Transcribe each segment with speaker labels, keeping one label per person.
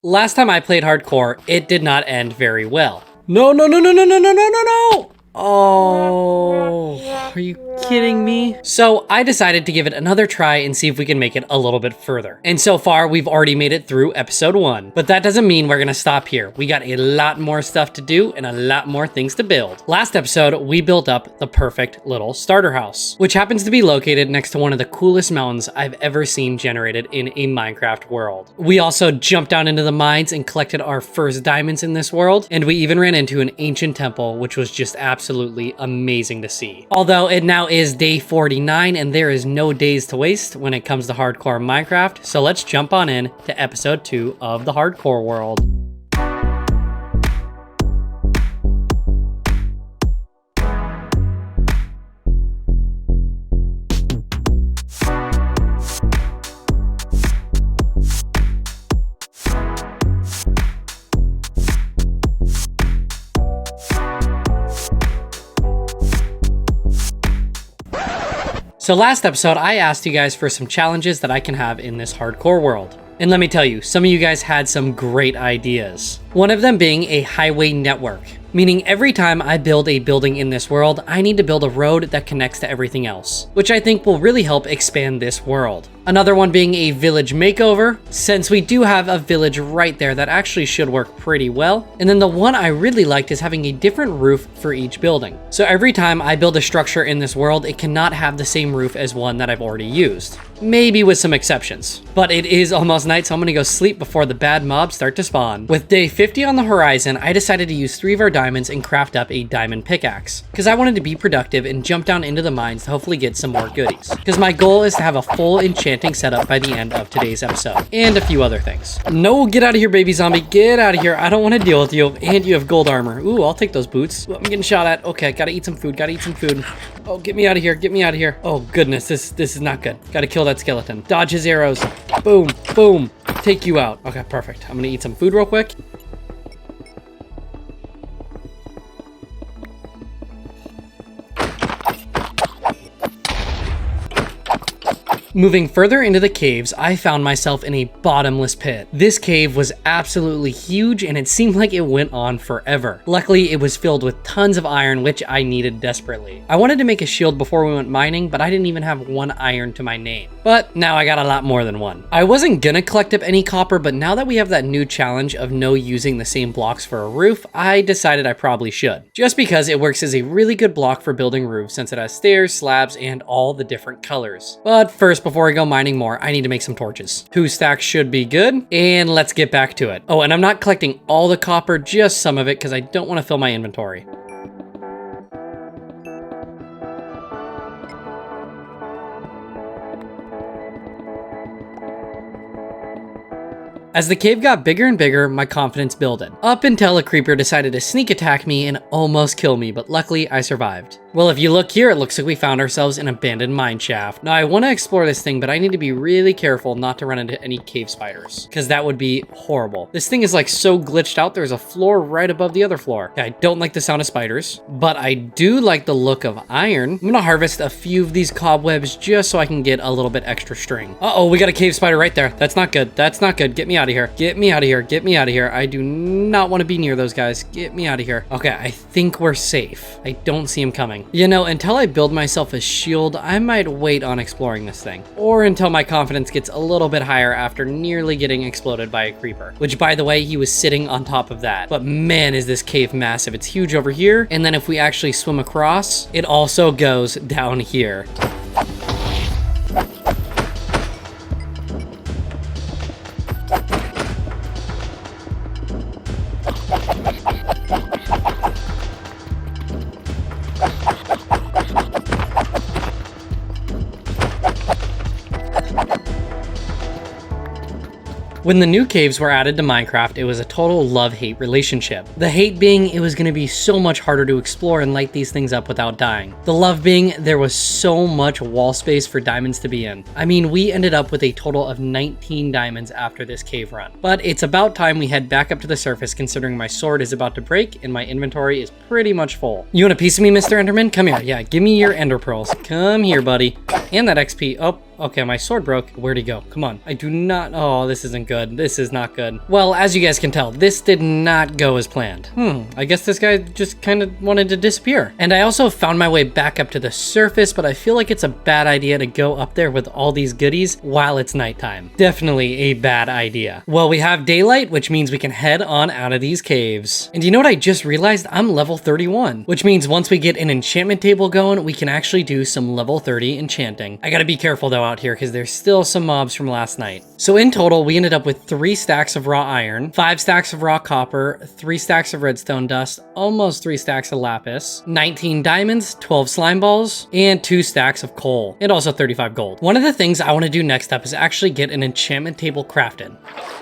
Speaker 1: Last time I played hardcore, it did not end very well. No, no, no, no, no, no, no, no, no, no! Oh, are you kidding me? So I decided to give it another try and see if we can make it a little bit further. And so far, we've already made it through episode 1. But that doesn't mean we're gonna stop here. We got a lot more stuff to do and a lot more things to build. Last episode, we built up the perfect little starter house, which happens to be located next to one of the coolest mountains I've ever seen generated in a Minecraft world. We also jumped down into the mines and collected our first diamonds in this world, and we even ran into an ancient temple, which was just absolutely amazing to see. Although it now is day 49 and there is no days to waste when it comes to hardcore Minecraft, so let's jump on in to episode 2 of the hardcore world. So last episode, I asked you guys for some challenges that I can have in this hardcore world. And let me tell you, some of you guys had some great ideas. One of them being a highway network, meaning every time I build a building in this world, I need to build a road that connects to everything else, which I think will really help expand this world. Another one being a village makeover, since we do have a village right there that actually should work pretty well. And then the one I really liked is having a different roof for each building. So every time I build a structure in this world, it cannot have the same roof as one that I've already used. Maybe with some exceptions. But it is almost night, so I'm gonna go sleep before the bad mobs start to spawn. With day 50 on the horizon, I decided to use 3 of our diamonds and craft up a diamond pickaxe, because I wanted to be productive and jump down into the mines to hopefully get some more goodies. Because my goal is to have a full enchanting setup by the end of today's episode, and a few other things. No, get out of here, baby zombie, get out of here. I don't want to deal with you, and you have gold armor. Ooh, I'll take those boots. Ooh, I'm getting shot at. Okay, gotta eat some food, gotta eat some food. Oh, get me out of here, get me out of here. Oh goodness, this is not good. Gotta kill that skeleton. Dodge his arrows. Boom, boom, take you out. Okay, perfect. I'm gonna eat some food real quick. Moving further into the caves, I found myself in a bottomless pit. This cave was absolutely huge and it seemed like it went on forever. Luckily, it was filled with tons of iron, which I needed desperately. I wanted to make a shield before we went mining, but I didn't even have 1 iron to my name. But now I got a lot more than 1. I wasn't gonna collect up any copper, but now that we have that new challenge of no using the same blocks for a roof, I decided I probably should. Just because it works as a really good block for building roofs since it has stairs, slabs, and all the different colors. But first, before I go mining more, I need to make some torches. 2 stacks should be good, and let's get back to it. Oh, and I'm not collecting all the copper, just some of it, because I don't want to fill my inventory. As the cave got bigger and bigger, my confidence builded, up until a creeper decided to sneak attack me and almost kill me, but luckily I survived. Well, if you look here, it looks like we found ourselves an abandoned mine shaft. Now, I want to explore this thing, but I need to be really careful not to run into any cave spiders, because that would be horrible. This thing is like so glitched out, there's a floor right above the other floor. I don't like the sound of spiders, but I do like the look of iron. I'm gonna harvest a few of these cobwebs just so I can get a little bit extra string. Uh-oh, we got a cave spider right there. That's not good. That's not good. Get me out of here. Get me out of here. Get me out of here. I do not want to be near those guys. Get me out of here. Okay, I think we're safe. I don't see him coming. You know, until I build myself a shield, I might wait on exploring this thing. Or until my confidence gets a little bit higher after nearly getting exploded by a creeper. Which, by the way, he was sitting on top of that. But man, is this cave massive. It's huge over here. And then if we actually swim across, it also goes down here. When the new caves were added to Minecraft, it was a total love-hate relationship. The hate being it was going to be so much harder to explore and light these things up without dying. The love being there was so much wall space for diamonds to be in. I mean, we ended up with a total of 19 diamonds after this cave run. But it's about time we head back up to the surface considering my sword is about to break and my inventory is pretty much full. You want a piece of me, Mr. Enderman? Come here. Yeah, give me your ender pearls. Come here, buddy. And that XP. Oh, Okay, my sword broke. Where'd he go? Come on. I do not... Oh, this isn't good. This is not good. Well, as you guys can tell, this did not go as planned. I guess this guy just kind of wanted to disappear. And I also found my way back up to the surface, but I feel like it's a bad idea to go up there with all these goodies while it's nighttime. Definitely a bad idea. Well, we have daylight, which means we can head on out of these caves. And you know what I just realized? I'm level 31, which means once we get an enchantment table going, we can actually do some level 30 enchanting. I gotta be careful though out here because there's still some mobs from last night. So in total, we ended up with 3 stacks of raw iron, 5 stacks of raw copper, 3 stacks of redstone dust, almost 3 stacks of lapis, 19 diamonds, 12 slime balls, and 2 stacks of coal, and also 35 gold. One of the things I want to do next up is actually get an enchantment table crafted.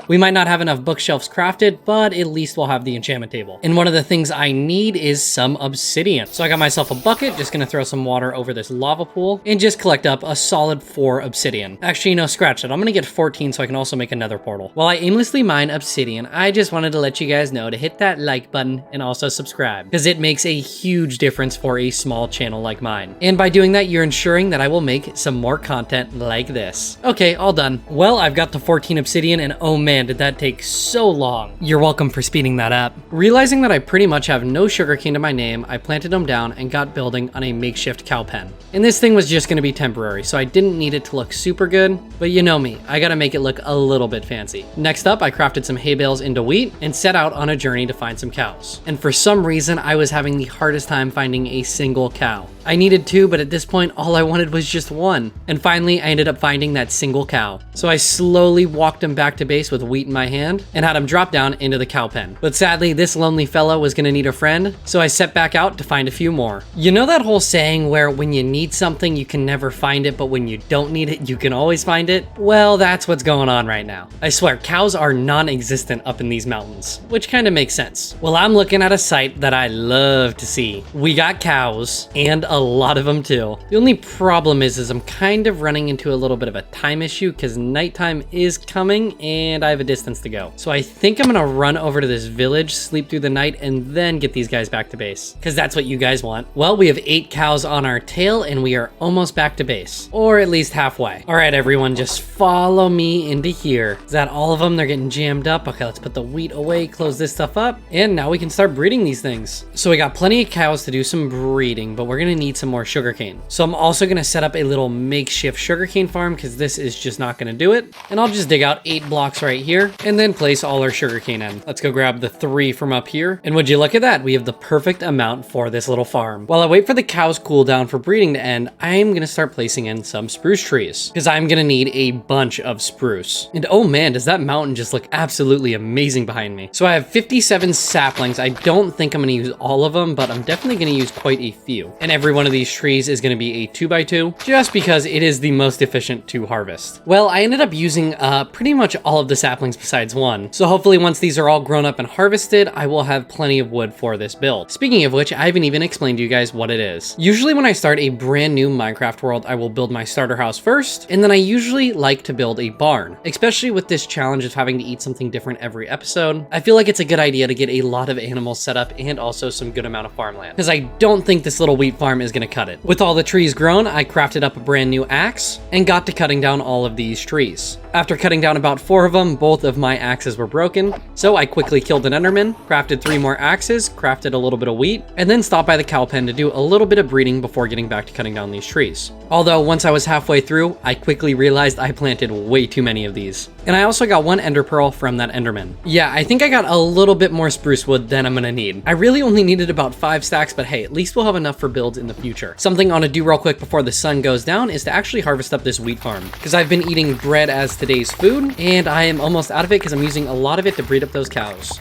Speaker 1: We might not have enough bookshelves crafted, but at least we'll have the enchantment table. And one of the things I need is some obsidian. So I got myself a bucket, just gonna throw some water over this lava pool and just collect up a solid 4 obsidian. Actually, no, scratch it. I'm gonna get 14 so I can also make another portal. While I aimlessly mine obsidian, I just wanted to let you guys know to hit that like button and also subscribe, because it makes a huge difference for a small channel like mine. And by doing that, you're ensuring that I will make some more content like this. Okay, all done. Well, I've got the 14 obsidian, and oh man, did that take so long. You're welcome for speeding that up. Realizing that I pretty much have no sugarcane to my name, I planted them down and got building on a makeshift cow pen. And this thing was just gonna be temporary, so I didn't need it to look super good, but you know me, I gotta make it look a little bit fancy. Next up, I crafted some hay bales into wheat and set out on a journey to find some cows. And for some reason, I was having the hardest time finding a single cow. I needed 2, but at this point, all I wanted was just 1. And finally, I ended up finding that single cow. So I slowly walked him back to base with wheat in my hand and had him drop down into the cow pen. But sadly, this lonely fella was gonna need a friend, so I set back out to find a few more. You know that whole saying where when you need something, you can never find it, but when you don't need it, you can always find it? Well, that's what's going on right now. I swear, cows are non-existent up in these mountains, which kind of makes sense. Well, I'm looking at a sight that I love to see. We got cows, and a lot of them too. The only problem is I'm kind of running into a little bit of a time issue because nighttime is coming and I have a distance to go. So I think I'm gonna run over to this village, sleep through the night, and then get these guys back to base, because that's what you guys want. Well, we have 8 cows on our tail and we are almost back to base, or at least halfway. All right, everyone, just follow me into here. Is that all of them? They're getting jammed up. Okay, let's put the wheat away, close this stuff up, and now we can start breeding these things. So we got plenty of cows to do some breeding, but we're gonna need some more sugarcane. So I'm also gonna set up a little makeshift sugarcane farm because this is just not gonna do it. And I'll just dig out 8 blocks right here and then place all our sugarcane in. Let's go grab the 3 from up here. And would you look at that? We have the perfect amount for this little farm. While I wait for the cows cool down for breeding to end, I am gonna start placing in some spruce trees because I'm gonna need a bunch of spruce. And oh man, does that mountain just look absolutely amazing behind me. So I have 57 saplings. I don't think I'm gonna use all of them, but I'm definitely gonna use quite a few. And every one of these trees is gonna be a 2x2 just because it is the most efficient to harvest. Well, I ended up using pretty much all of the saplings besides 1. So hopefully once these are all grown up and harvested, I will have plenty of wood for this build. Speaking of which, I haven't even explained to you guys what it is. Usually when I start a brand new Minecraft world, I will build my starter house first, and then I usually like to build a barn. Especially with this challenge of having to eat something different every episode, I feel like it's a good idea to get a lot of animals set up and also some good amount of farmland, because I don't think this little wheat farm is gonna cut it. With all the trees grown, I crafted up a brand new axe and got to cutting down all of these trees. After cutting down about 4 of them, both of my axes were broken, so I quickly killed an enderman, crafted 3 more axes, crafted a little bit of wheat, and then stopped by the cow pen to do a little bit of breeding before getting back to cutting down these trees. Although once I was halfway through, I quickly realized I planted way too many of these. And I also got 1 ender pearl from that enderman. Yeah, I think I got a little bit more spruce wood than I'm gonna need. I really only needed about 5 stacks, but hey, at least we'll have enough for builds in the future. Something I want to do real quick before the sun goes down is to actually harvest up this wheat farm, because I've been eating bread as today's food, and I am almost out of it because I'm using a lot of it to breed up those cows.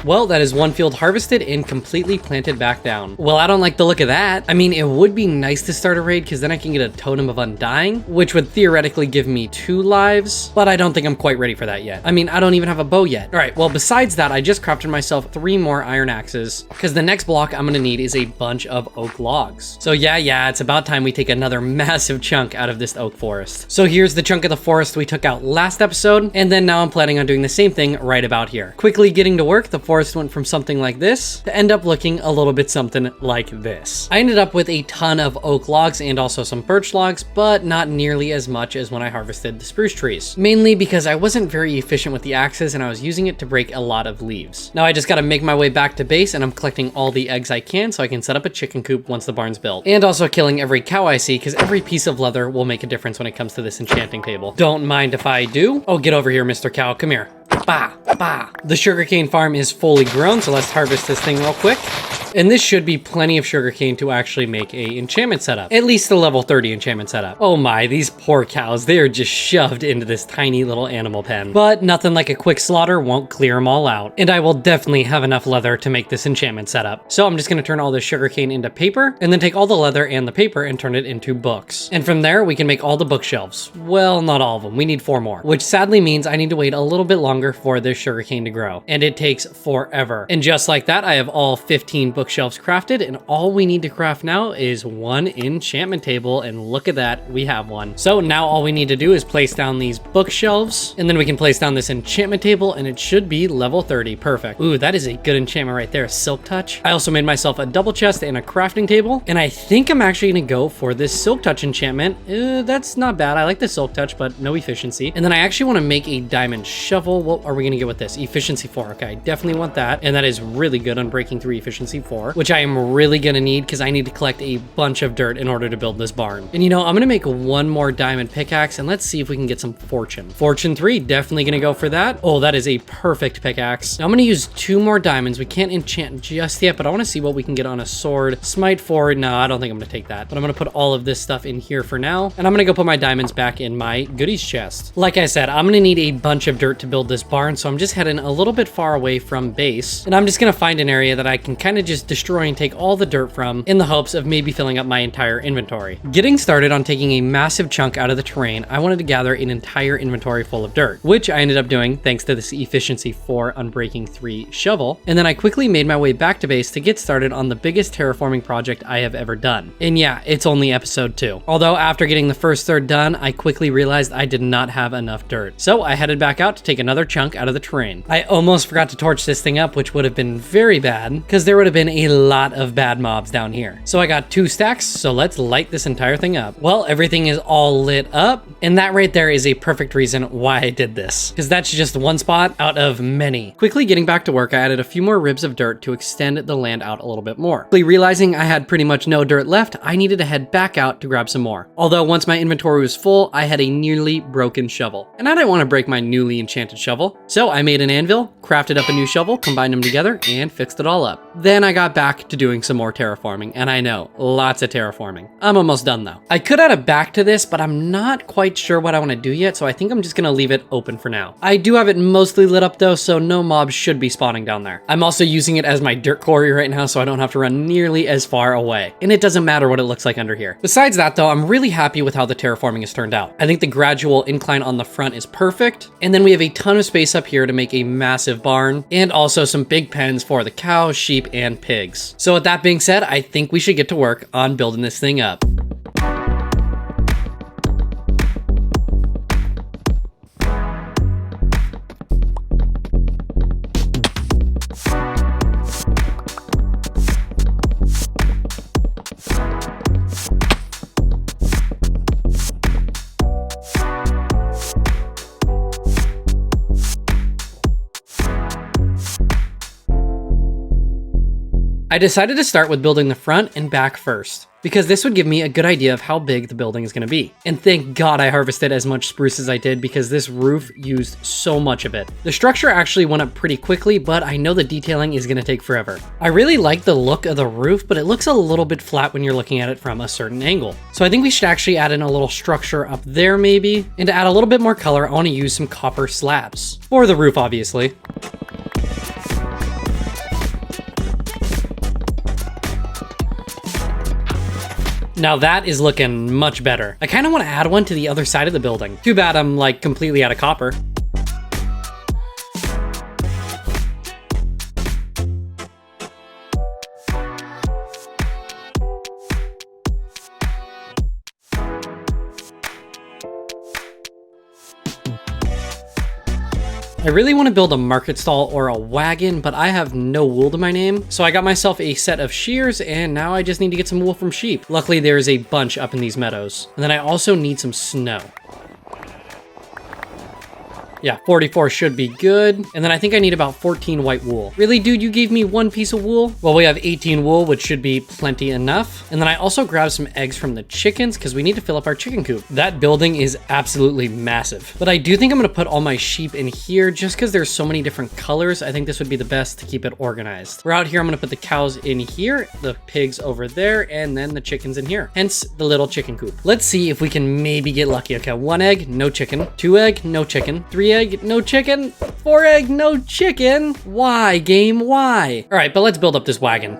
Speaker 1: Well, that is 1 field harvested and completely planted back down. Well, I don't like the look of that. I mean, it would be nice to start a raid because then I can get a totem of undying, which would theoretically give me 2 lives, but I don't think I'm quite ready for that yet. I mean, I don't even have a bow yet. All right, well, besides that, I just crafted myself 3 more iron axes because the next block I'm gonna need is a bunch of oak logs. So yeah, it's about time we take another massive chunk out of this oak forest. So here's the chunk of the forest we took out last episode, and then now I'm planning on doing the same thing right about here. Quickly getting to work, the forest forest went from something like this to end up looking a little bit something like this. I ended up with a ton of oak logs and also some birch logs, but not nearly as much as when I harvested the spruce trees. Mainly because I wasn't very efficient with the axes and I was using it to break a lot of leaves. Now I just gotta make my way back to base and I'm collecting all the eggs I can so I can set up a chicken coop once the barn's built. And also killing every cow I see because every piece of leather will make a difference when it comes to this enchanting table. Don't mind if I do. Oh, get over here, Mr. Cow. Come here. Bah, bah. The sugarcane farm is fully grown, so let's harvest this thing real quick. And this should be plenty of sugarcane to actually make a enchantment setup. At least a level 30 enchantment setup. Oh my, these poor cows, they are just shoved into this tiny little animal pen. But nothing like a quick slaughter won't clear them all out. And I will definitely have enough leather to make this enchantment setup. So I'm just gonna turn all this sugarcane into paper, and then take all the leather and the paper and turn it into books. And from there, we can make all the bookshelves. Well, not all of them, we need 4 more. Which sadly means I need to wait a little bit longer for this sugarcane to grow. And it takes forever. And just like that, I have all 15 bookshelves crafted, and all we need to craft now is 1 enchantment table, and look at that, we have one. So now all we need to do is place down these bookshelves, and then we can place down this enchantment table, and it should be level 30. Perfect. Ooh, that is a good enchantment right there, silk touch. I also made myself a double chest and a crafting table, and I think I'm actually gonna go for this silk touch enchantment. That's not bad. I like the silk touch, but no efficiency. And then I actually want to make a diamond shovel. What are we gonna get with this? Efficiency 4. Okay, I definitely want that, and that is really good on breaking through efficiency 4, which I am really gonna need because I need to collect a bunch of dirt in order to build this barn. And you know, I'm gonna make 1 more diamond pickaxe, and let's see if we can get some fortune. Fortune 3, definitely gonna go for that. Oh, that is a perfect pickaxe. Now I'm gonna use 2 more diamonds. We can't enchant just yet, but I want to see what we can get on a sword. Smite 4, no, I don't think I'm gonna take that, but I'm gonna put all of this stuff in here for now, and I'm gonna go put my diamonds back in my goodies chest. Like I said, I'm gonna need a bunch of dirt to build this barn, so I'm just heading a little bit far away from base, and I'm just gonna find an area that I can kind of just destroy and take all the dirt from in the hopes of maybe filling up my entire inventory. Getting started on taking a massive chunk out of the terrain, I wanted to gather an entire inventory full of dirt, which I ended up doing thanks to this efficiency 4 unbreaking 3 shovel. And then I quickly made my way back to base to get started on the biggest terraforming project I have ever done. And yeah, it's only episode 2. Although after getting the first third done, I quickly realized I did not have enough dirt. So I headed back out to take another chunk out of the terrain. I almost forgot to torch this thing up, which would have been very bad because there would have been a lot of bad mobs down here. So I got 2 stacks, so let's light this entire thing up. Well, everything is all lit up, and that right there is a perfect reason why I did this, because that's just one spot out of many. Quickly getting back to work, I added a few more ribs of dirt to extend the land out a little bit more. Quickly realizing I had pretty much no dirt left, I needed to head back out to grab some more. Although once my inventory was full, I had a nearly broken shovel, and I didn't want to break my newly enchanted shovel. So I made an anvil, crafted up a new shovel, combined them together, and fixed it all up. Then I got back to doing some more terraforming, and I know, lots of terraforming. I'm almost done though. I could add a back to this, but I'm not quite sure what I want to do yet, so I think I'm just gonna leave it open for now. I do have it mostly lit up though, so no mobs should be spawning down there. I'm also using it as my dirt quarry right now, so I don't have to run nearly as far away. And it doesn't matter what it looks like under here. Besides that though, I'm really happy with how the terraforming has turned out. I think the gradual incline on the front is perfect, and then we have a ton of space up here to make a massive barn, and also some big pens for the cows, sheep, and pigs. So with that being said, I think we should get to work on building this thing up. I decided to start with building the front and back first, because this would give me a good idea of how big the building is going to be. And thank God I harvested as much spruce as I did, because this roof used so much of it. The structure actually went up pretty quickly, but I know the detailing is going to take forever. I really like the look of the roof, but it looks a little bit flat when you're looking at it from a certain angle. So I think we should actually add in a little structure up there maybe. And to add a little bit more color, I want to use some copper slabs. For the roof, obviously. Now that is looking much better. I kind of want to add one to the other side of the building. Too bad I'm like completely out of copper. I really want to build a market stall or a wagon, but I have no wool to my name. So I got myself a set of shears, and now I just need to get some wool from sheep. Luckily, there's a bunch up in these meadows. And then I also need some snow. Yeah, 44 should be good. And then I think I need about 14 white wool. Really, dude, you gave me 1 piece of wool? Well, we have 18 wool, which should be plenty enough. And then I also grabbed some eggs from the chickens because we need to fill up our chicken coop. That building is absolutely massive. But I do think I'm gonna put all my sheep in here just because there's so many different colors. I think this would be the best to keep it organized. We're out here, I'm gonna put the cows in here, the pigs over there, and then the chickens in here. Hence the little chicken coop. Let's see if we can maybe get lucky. Okay, 1 egg, no chicken. 2 egg, no chicken. 3 egg, no chicken. 4 egg, no chicken. Why, game? Why? All right, but let's build up this wagon.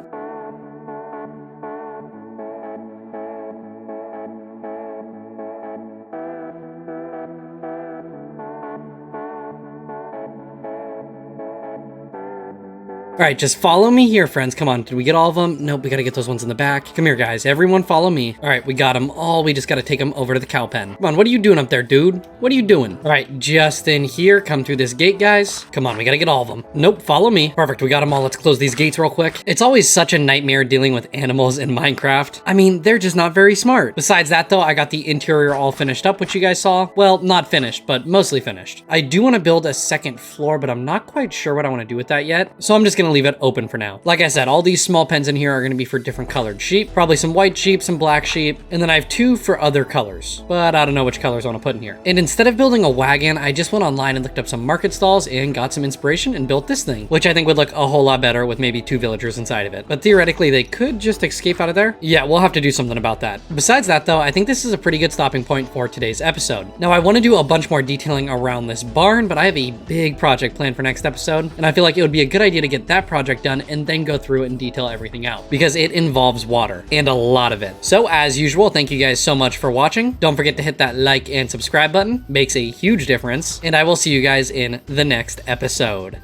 Speaker 1: All right, just follow me here, friends. Come on, did we get all of them? Nope, we gotta get those ones in the back. Come here, guys. Everyone follow me. All right, we got them all. We just gotta take them over to the cow pen. Come on, what are you doing up there, dude? What are you doing? All right, just in here. Come through this gate, guys. Come on, we gotta get all of them. Nope, follow me. Perfect, we got them all. Let's close these gates real quick. It's always such a nightmare dealing with animals in Minecraft. I mean, they're just not very smart. Besides that, though, I got the interior all finished up, which you guys saw. Well, not finished, but mostly finished. I do want to build a second floor, but I'm not quite sure what I want to do with that yet. So I'm just gonna leave it open for now. Like I said, all these small pens in here are going to be for different colored sheep, probably some white sheep, some black sheep, and then I have 2 for other colors, but I don't know which colors I want to put in here. And instead of building a wagon, I just went online and looked up some market stalls and got some inspiration and built this thing, which I think would look a whole lot better with maybe 2 villagers inside of it. But theoretically, they could just escape out of there. Yeah, we'll have to do something about that. Besides that, though, I think this is a pretty good stopping point for today's episode. Now, I want to do a bunch more detailing around this barn, but I have a big project planned for next episode, and I feel like it would be a good idea to get that project done and then go through it and detail everything out because it involves water and a lot of it. So as usual, thank you guys so much for watching. Don't forget to hit that like and subscribe button. Makes a huge difference. And I will see you guys in the next episode.